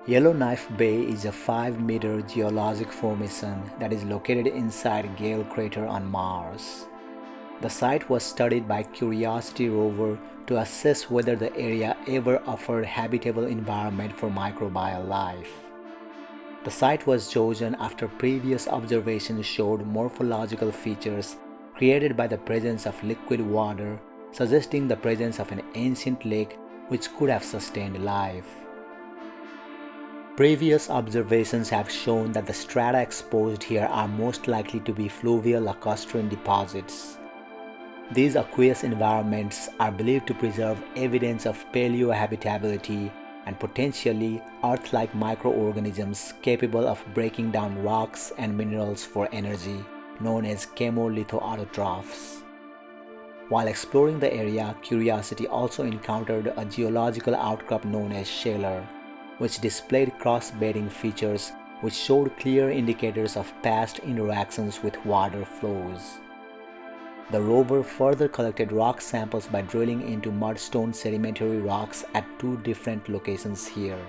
Yellowknife Bay is a 5-meter geologic formation that is located inside Gale crater on Mars. The site was studied by Curiosity rover to assess whether the area ever offered habitable environment for microbial life. The site was chosen after previous observations showed morphological features created by the presence of liquid water, suggesting the presence of an ancient lake which could have sustained life. Previous observations have shown that the strata exposed here are most likely to be fluvial lacustrine deposits. These aqueous environments are believed to preserve evidence of paleohabitability and potentially Earth-like microorganisms capable of breaking down rocks and minerals for energy, known as chemolithoautotrophs. While exploring the area, Curiosity also encountered a geological outcrop known as Shaler, which displayed cross-bedding features which showed clear indicators of past interactions with water flows. The rover further collected rock samples by drilling into mudstone sedimentary rocks at 2 different locations here.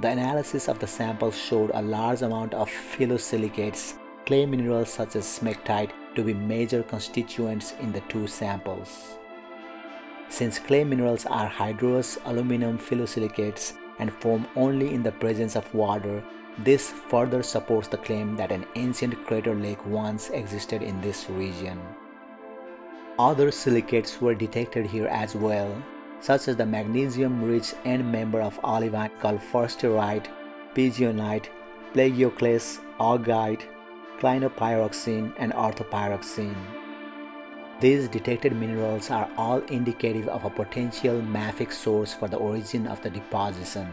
The analysis of the samples showed a large amount of phyllosilicates, clay minerals such as smectite, to be major constituents in the 2 samples. Since clay minerals are hydrous aluminum phyllosilicates and form only in the presence of water, this further supports the claim that an ancient crater lake once existed in this region. Other silicates were detected here as well, such as the magnesium-rich end member of olivine called forsterite, pigeonite, plagioclase, augite, clinopyroxene, and orthopyroxene. These detected minerals are all indicative of a potential mafic source for the origin of the deposition.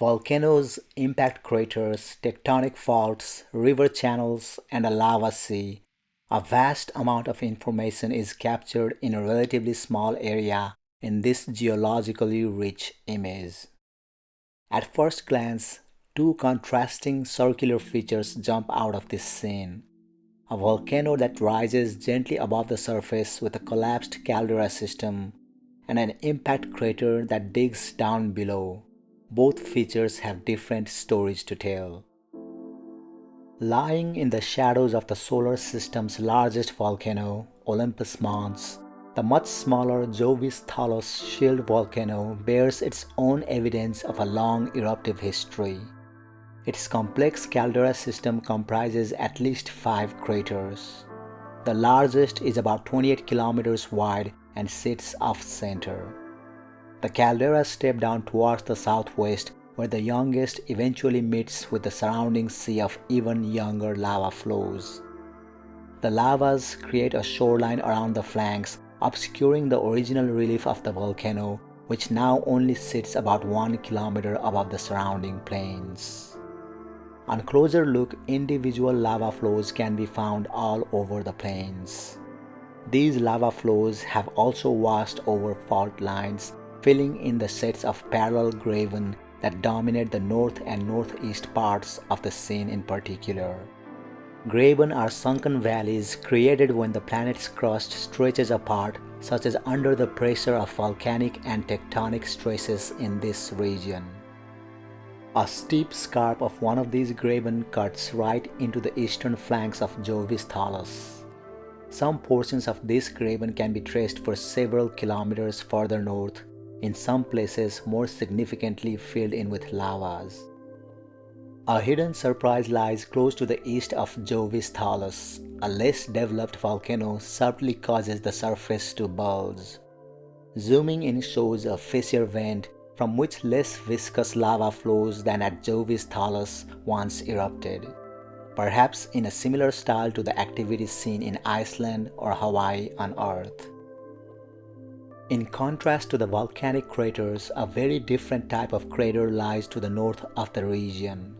Volcanoes, impact craters, tectonic faults, river channels, and a lava sea. A vast amount of information is captured in a relatively small area in this geologically rich image. At first glance, two contrasting circular features jump out of this scene. A volcano that rises gently above the surface with a collapsed caldera system, and an impact crater that digs down below. Both features have different stories to tell. Lying in the shadows of the solar system's largest volcano, Olympus Mons, the much smaller Jovis Thalos shield volcano bears its own evidence of a long eruptive history. Its complex caldera system comprises at least 5 craters. The largest is about 28 kilometers wide and sits off-center. The caldera step down towards the southwest, where the youngest eventually meets with the surrounding sea of even younger lava flows. The lavas create a shoreline around the flanks, obscuring the original relief of the volcano, which now only sits about 1 kilometer above the surrounding plains. On closer look, individual lava flows can be found all over the plains. These lava flows have also washed over fault lines, filling in the sets of parallel graben that dominate the north and northeast parts of the scene in particular. Graben are sunken valleys created when the planet's crust stretches apart, such as under the pressure of volcanic and tectonic stresses in this region. A steep scarp of one of these graben cuts right into the eastern flanks of Jovis Thalos. Some portions of this graben can be traced for several kilometers further north, in some places more significantly filled in with lavas. A hidden surprise lies close to the east of Jovis Thalos. A less developed volcano subtly causes the surface to bulge. Zooming in shows a fissure vent from which less viscous lava flows than at Jovis Thalos once erupted, perhaps in a similar style to the activity seen in Iceland or Hawaii on Earth. In contrast to the volcanic craters, a very different type of crater lies to the north of the region.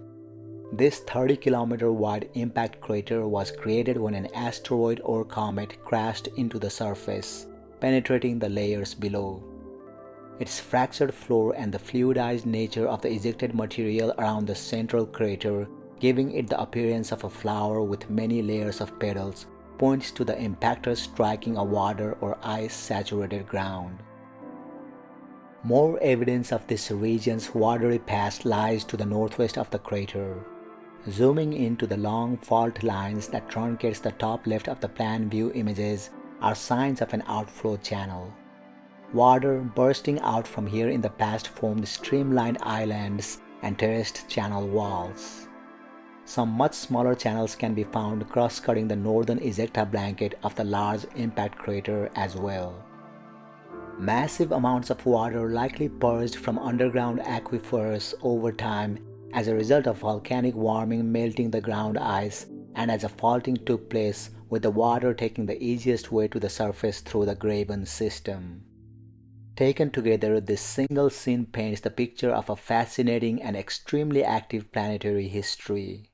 This 30-kilometer wide impact crater was created when an asteroid or comet crashed into the surface, penetrating the layers below. Its fractured floor and the fluidized nature of the ejected material around the central crater, giving it the appearance of a flower with many layers of petals, points to the impactor striking a water or ice-saturated ground. More evidence of this region's watery past lies to the northwest of the crater. Zooming into the long fault lines that truncates the top left of the plan view images are signs of an outflow channel. Water bursting out from here in the past formed streamlined islands and terraced channel walls. Some much smaller channels can be found cross-cutting the northern ejecta blanket of the large impact crater as well. Massive amounts of water likely purged from underground aquifers over time as a result of volcanic warming melting the ground ice, and as a faulting took place, with the water taking the easiest way to the surface through the graben system. Taken together, this single scene paints the picture of a fascinating and extremely active planetary history.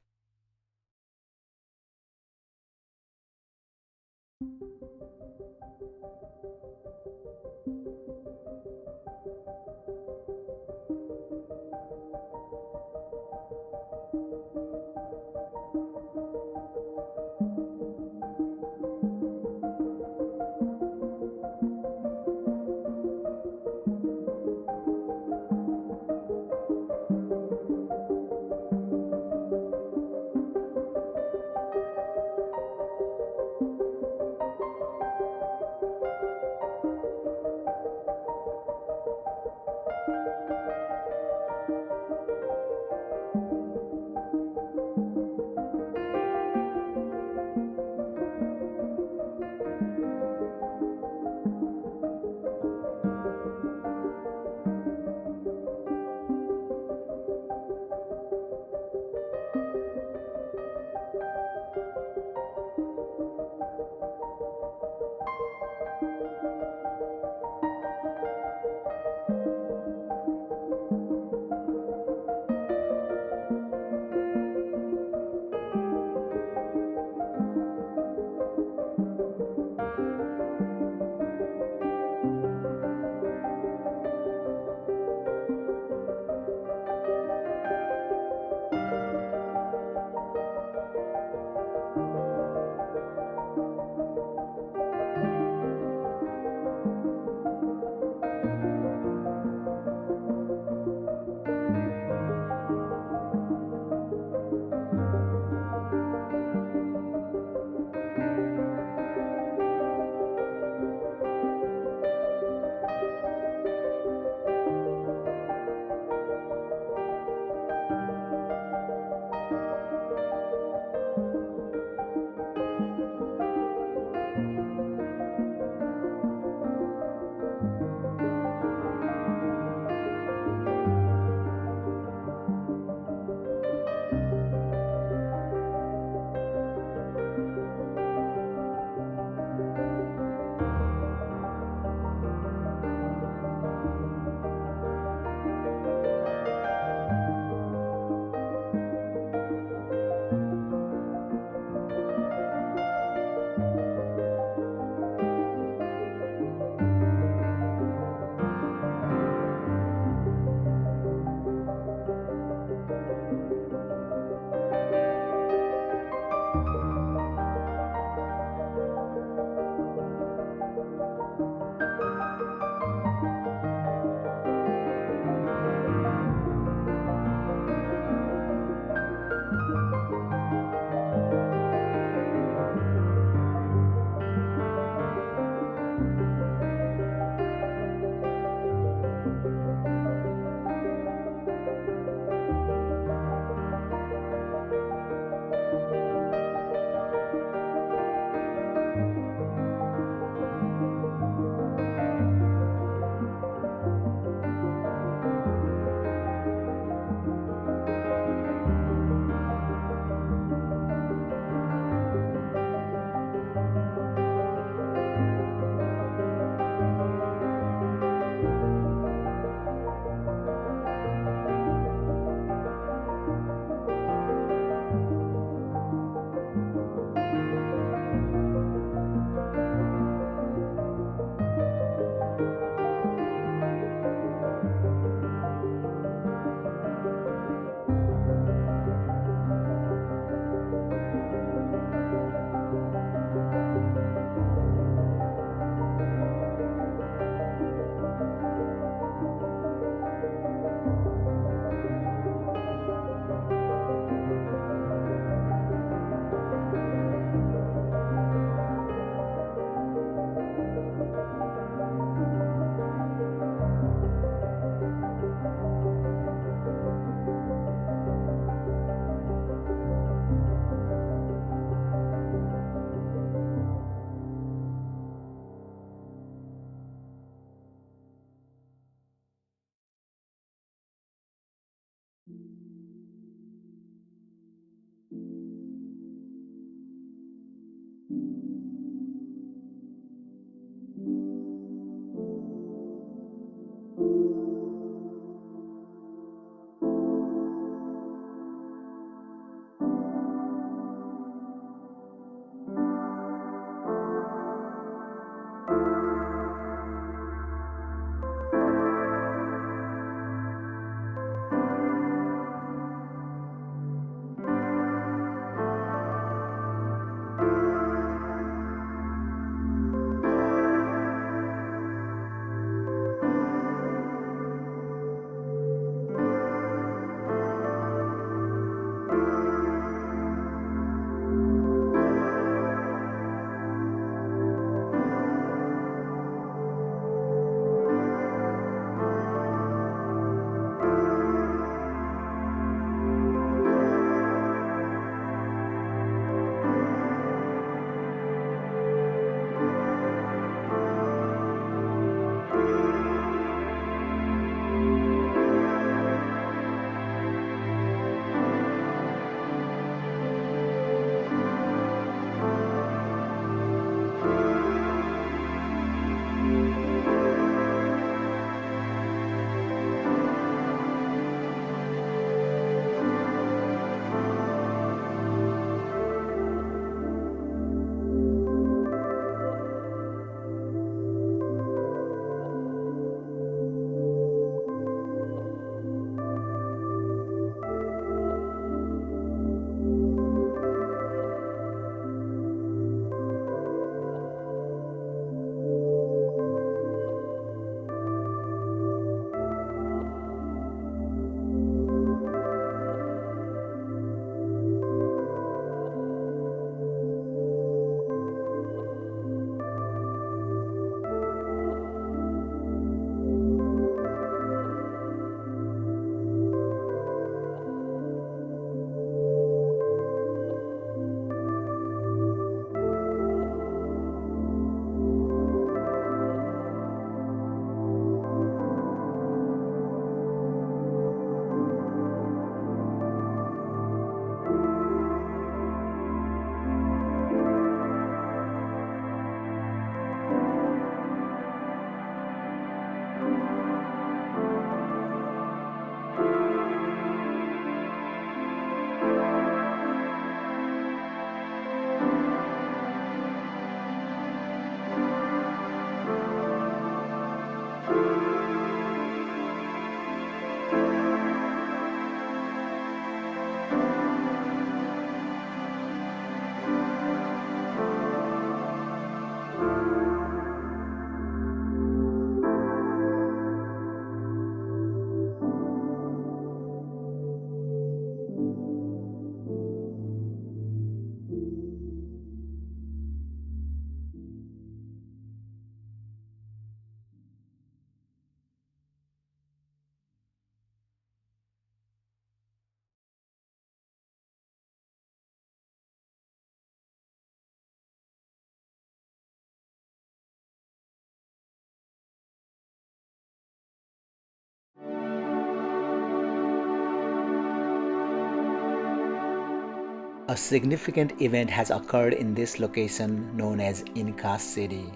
A significant event has occurred in this location known as Inca City.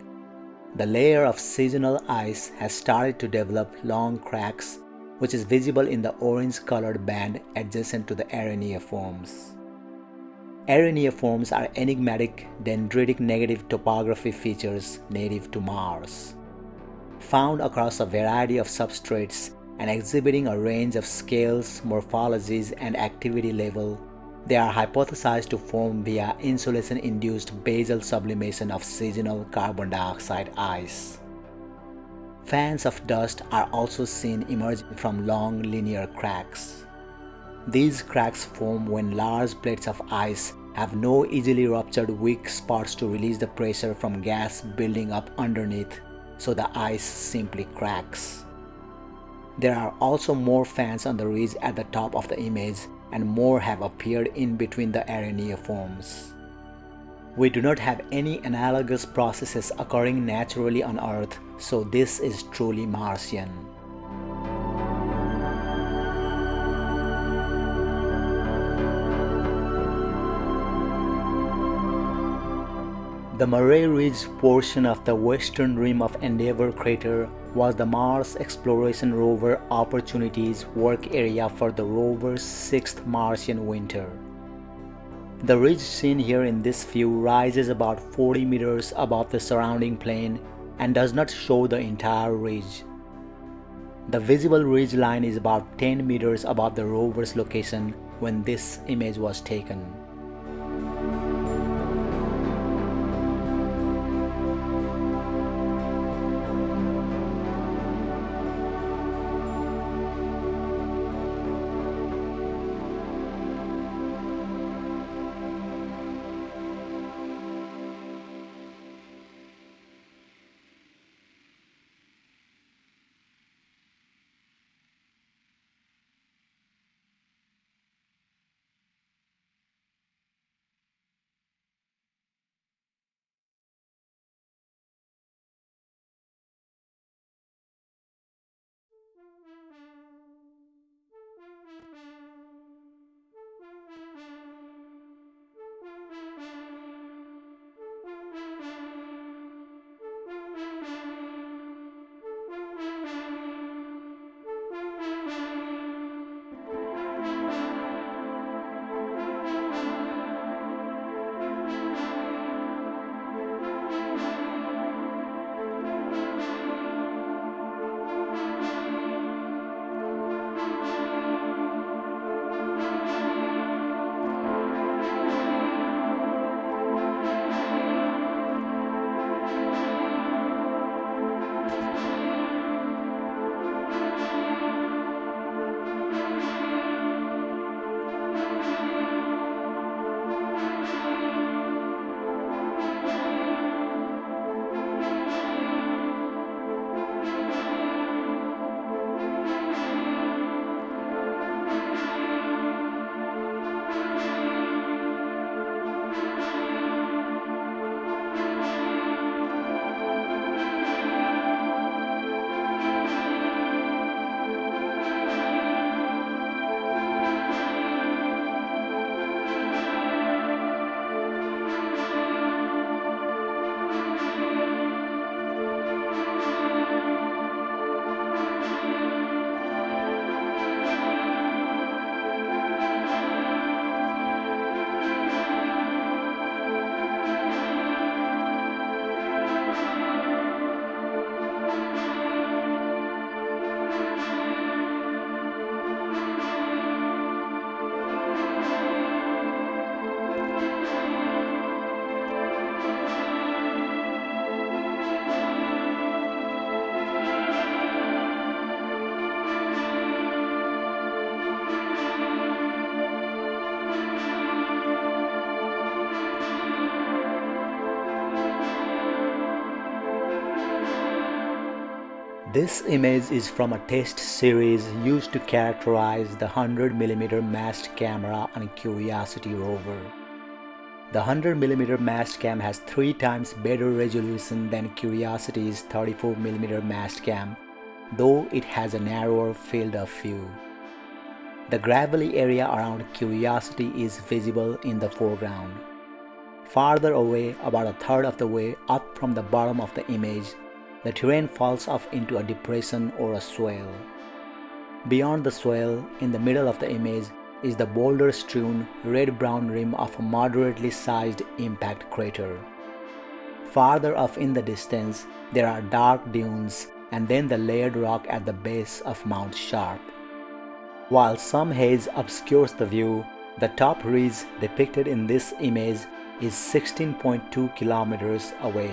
The layer of seasonal ice has started to develop long cracks, which is visible in the orange-colored band adjacent to the araneiforms. Araneiforms are enigmatic dendritic negative topography features native to Mars. Found across a variety of substrates and exhibiting a range of scales, morphologies, and activity level, they are hypothesized to form via insolation-induced basal sublimation of seasonal carbon dioxide ice. Fans of dust are also seen emerging from long linear cracks. These cracks form when large plates of ice have no easily ruptured weak spots to release the pressure from gas building up underneath, so the ice simply cracks. There are also more fans on the ridge at the top of the image, and more have appeared in between the araneiforms. We do not have any analogous processes occurring naturally on Earth, so this is truly Martian. The Murray Ridge portion of the western rim of Endeavour Crater was the Mars Exploration Rover Opportunity's work area for the rover's 6th Martian winter. The ridge seen here in this view rises about 40 meters above the surrounding plain and does not show the entire ridge. The visible ridge line is about 10 meters above the rover's location when this image was taken. This image is from a test series used to characterize the 100mm mast camera on Curiosity rover. The 100mm Mastcam has 3 times better resolution than Curiosity's 34mm Mastcam, though it has a narrower field of view. The gravelly area around Curiosity is visible in the foreground. Farther away, about a third of the way up from the bottom of the image, the terrain falls off into a depression or a swale. Beyond the swale, in the middle of the image, is the boulder-strewn red-brown rim of a moderately sized impact crater. Farther off in the distance, there are dark dunes and then the layered rock at the base of Mount Sharp. While some haze obscures the view, the top ridge depicted in this image is 16.2 kilometers away.